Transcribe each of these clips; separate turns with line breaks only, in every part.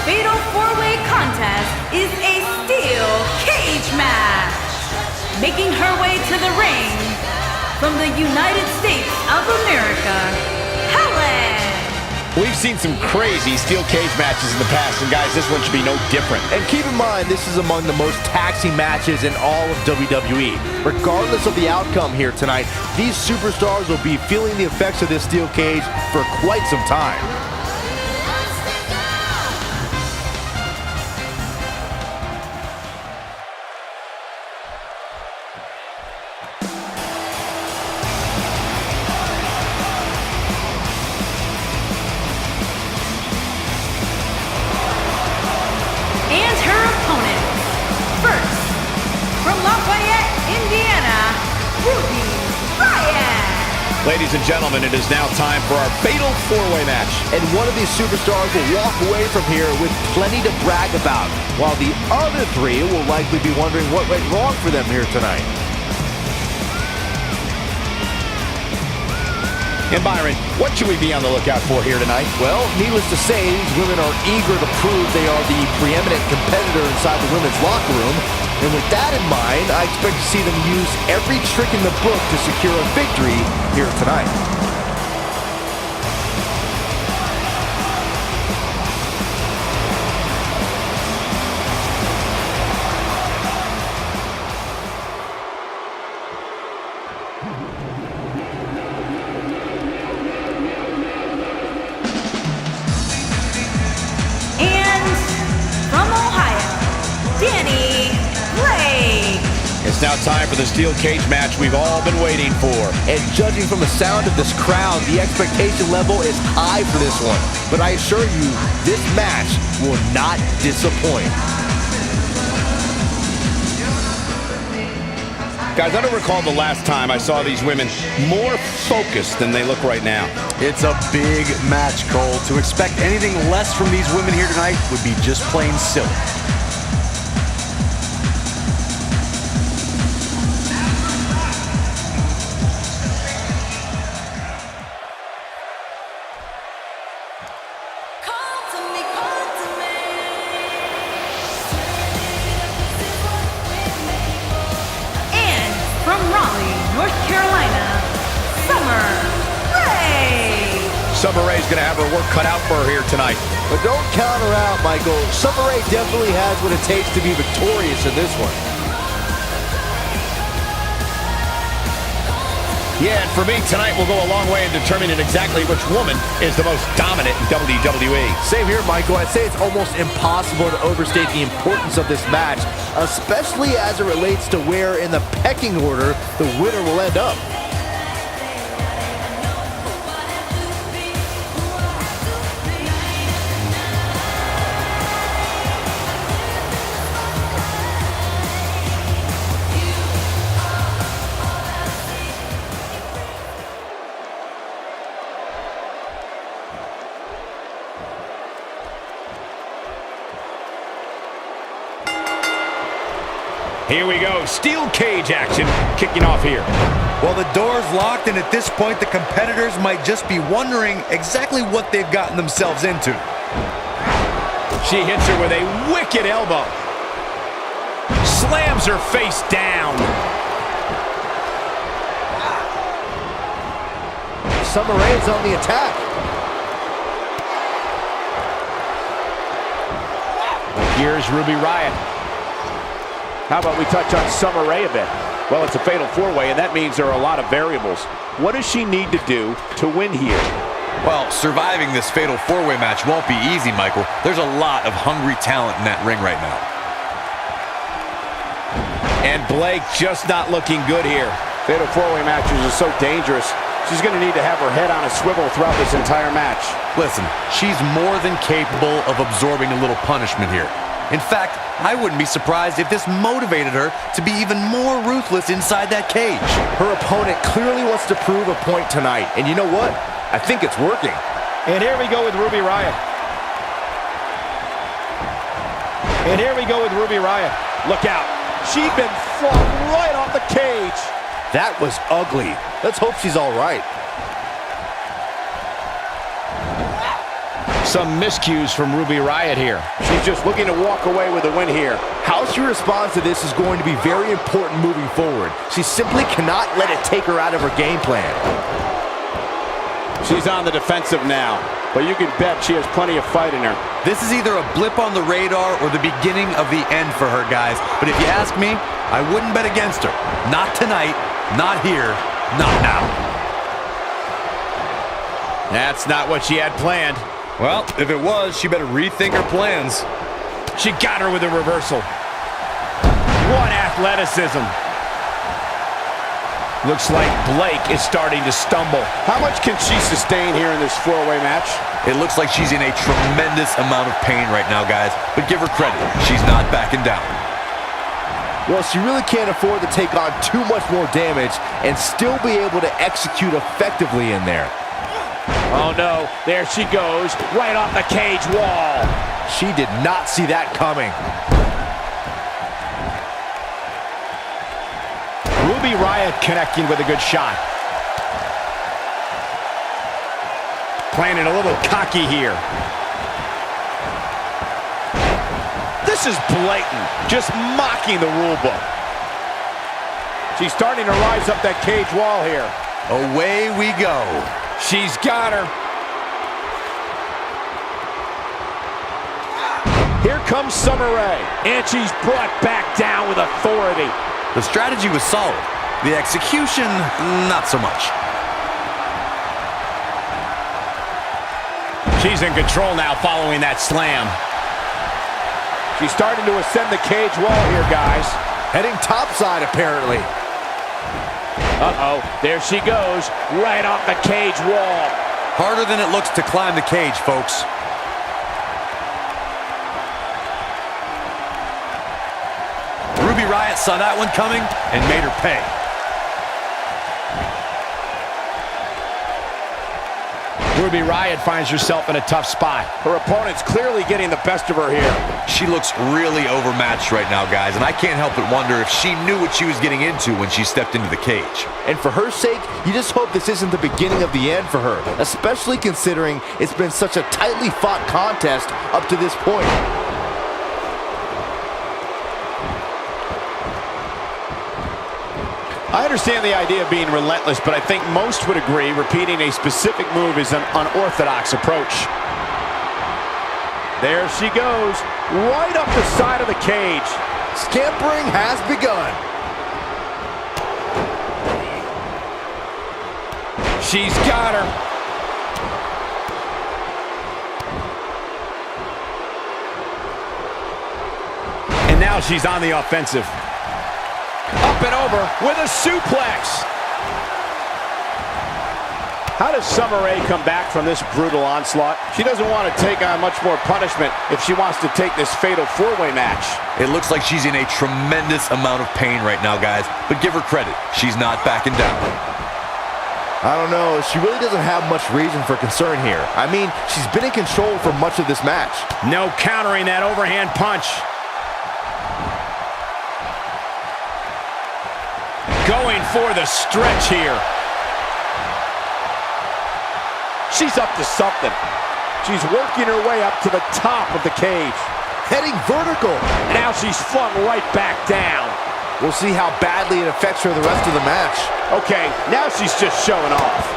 fatal four-way contest is a steel cage match. Making her way to the ring from the United States of America, Helen.
We've seen some crazy steel cage matches in the past, and guys, this one should be no different.
And keep in mind, this is among the most taxing matches in all of WWE. Regardless of the outcome here tonight, these superstars will be feeling the effects of this steel cage for quite some time.
Ladies and gentlemen, it is now time for our fatal four-way match.
And one of these superstars will walk away from here with plenty to brag about, while the other three will likely be wondering what went wrong for them here tonight.
And Byron, what should we be on the lookout for here tonight?
Well, needless to say, these women are eager to prove they are the preeminent competitor inside the women's locker room. And with that in mind, I expect to see them use every trick in the book to secure a victory here tonight.
It's now time for the steel cage match we've all been waiting for.
And judging from the sound of this crowd, the expectation level is high for this one. But I assure you, this match will not disappoint.
Guys, I don't recall the last time I saw these women more focused than they look right now.
It's a big match, Cole. To expect anything less from these women here tonight would be just plain silly.
Summer Rae's going to have her work cut out for her here tonight.
But don't count her out, Michael. Summer Rae definitely has what it takes to be victorious in this one.
Yeah, and for me, tonight will go a long way in determining exactly which woman is the most dominant in WWE.
Same here, Michael. I'd say it's almost impossible to overstate the importance of this match, especially as it relates to where in the pecking order the winner will end up.
Here we go, steel cage action kicking off here.
Well, the door's locked, and at this point, the competitors might just be wondering exactly what they've gotten themselves into.
She hits her with a wicked elbow. Slams her face down.
Summer Rae's on the attack.
Here's Ruby Riot. How about we touch on Summer Rae a bit? Well, it's a fatal four-way, and that means there are a lot of variables. What does she need to do to win here?
Well, surviving this fatal four-way match won't be easy, Michael. There's a lot of hungry talent in that ring right now.
And Blake just not looking good here.
Fatal four-way matches are so dangerous. She's going to need to have her head on a swivel throughout this entire match.
Listen, she's more than capable of absorbing a little punishment here. In fact, I wouldn't be surprised if this motivated her to be even more ruthless inside that cage.
Her opponent clearly wants to prove a point tonight, and you know what? I think it's working.
And here we go with Ruby Riot. And here we go with Ruby Riot. Look out. She's been flung right off the cage.
That was ugly. Let's hope she's all right.
Some miscues from Ruby Riot here.
She's just looking to walk away with a win here.
How she responds to this is going to be very important moving forward. She simply cannot let it take her out of her game plan.
She's on the defensive now, but you can bet she has plenty of fight in her.
This is either a blip on the radar or the beginning of the end for her, guys. But if you ask me, I wouldn't bet against her. Not tonight, not here, not now.
That's not what she had planned.
Well, if it was, she better rethink her plans.
She got her with a reversal. What athleticism. Looks like Blake is starting to stumble.
How much can she sustain here in this four-way match?
It looks like she's in a tremendous amount of pain right now, guys. But give her credit, she's not backing down.
Well, she really can't afford to take on too much more damage and still be able to execute effectively in there.
Oh no, there she goes, right off the cage wall.
She did not see that coming.
Ruby Riot connecting with a good shot. Playing it a little cocky here. This is blatant, just mocking the rule book.
She's starting to rise up that cage wall here.
Away we go.
She's got her.
Here comes Summer Rae, and she's brought back down with authority.
The strategy was solid. The execution, not so much.
She's in control now following that slam.
She's starting to ascend the cage wall here, guys.
Heading topside, apparently.
Uh-oh, there she goes, right off the cage wall.
Harder than it looks to climb the cage, folks. Ruby Riot saw that one coming and made her pay.
Ruby Riot finds herself in a tough spot.
Her opponent's clearly getting the best of her here.
She looks really overmatched right now, guys, and I can't help but wonder if she knew what she was getting into when she stepped into the cage.
And for her sake, you just hope this isn't the beginning of the end for her, especially considering it's been such a tightly fought contest up to this point.
I understand the idea of being relentless, but I think most would agree repeating a specific move is an unorthodox approach. There she goes, right up the side of the cage.
Scampering has begun.
She's got her. And now she's on the offensive. Up and over with a suplex.
How does Summer Rae come back from this brutal onslaught? She doesn't want to take on much more punishment if she wants to take this fatal four-way match.
It looks like she's in a tremendous amount of pain right now, guys. But give her credit, she's not backing down.
I don't know, she really doesn't have much reason for concern here. I mean, she's been in control for much of this match.
No countering that overhand punch. Going for the stretch here.
She's up to something. She's working her way up to the top of the cage.
Heading vertical.
Now she's flung right back down.
We'll see how badly it affects her the rest of the match.
Okay, now she's just showing off.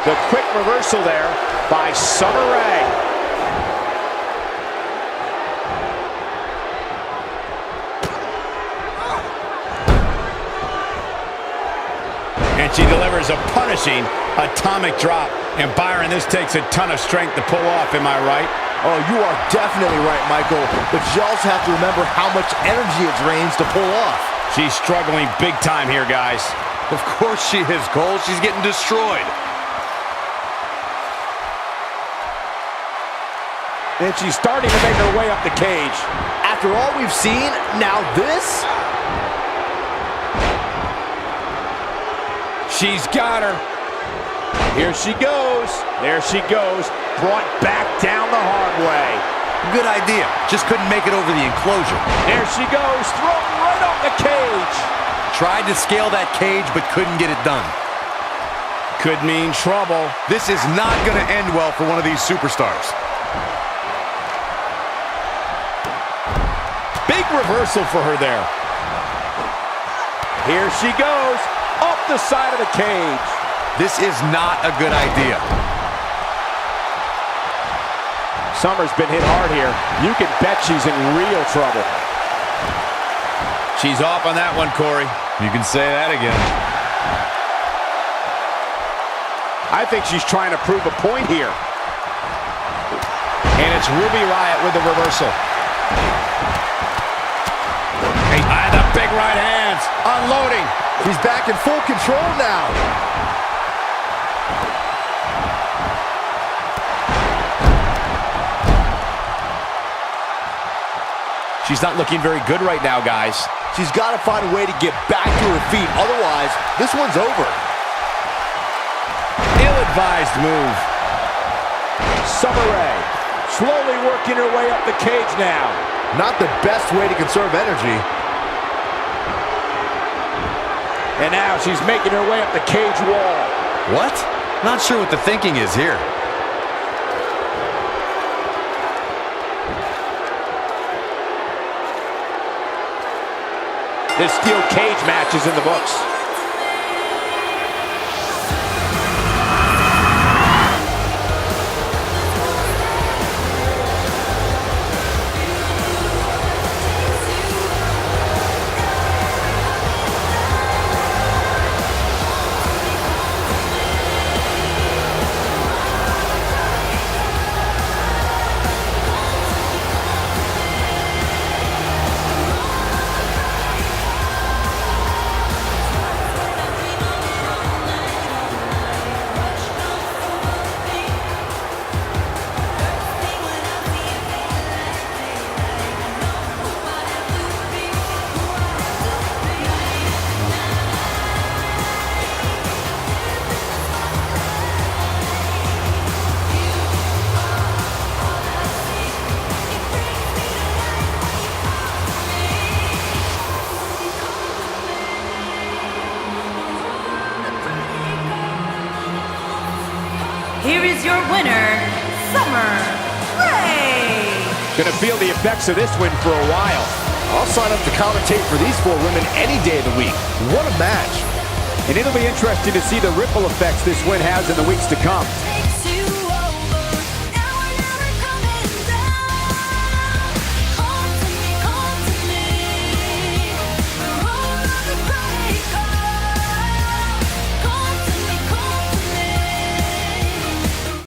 The quick reversal there by Summer Rae.
And she delivers a punishing atomic drop. And Byron, this takes a ton of strength to pull off, am I right?
Oh, you are definitely right, Michael. But you also have to remember how much energy it drains to pull off.
She's struggling big time here, guys.
Of course she is, Cole. She's getting destroyed.
And she's starting to make her way up the cage.
After all we've seen, now this?
She's got her.
Here she goes. There she goes. Brought back down the hard way.
Good idea. Just couldn't make it over the enclosure.
There she goes, thrown right off the cage.
Tried to scale that cage, but couldn't get it done.
Could mean trouble.
This is not going to end well for one of these superstars.
Big reversal for her there. Here she goes, off the side of the cage.
This is not a good idea.
Summer's been hit hard here. You can bet she's in real trouble.
She's off on that one, Corey. You can say that again.
I think she's trying to prove a point here.
And it's Ruby Riot with the reversal. The big right hands, unloading.
She's back in full control now.
She's not looking very good right now, guys.
She's got to find a way to get back to her feet. Otherwise, this one's over.
Ill-advised move.
Summer Rae slowly working her way up the cage now.
Not the best way to conserve energy.
And now she's making her way up the cage wall.
What? Not sure what the thinking is here.
This steel cage match is in the books.
Here is your winner, Summer Rae.
Gonna feel the effects of this win for a while.
I'll sign up to commentate for these 4 women any day of the week. What a match.
And it'll be interesting to see the ripple effects this win has in the weeks to come.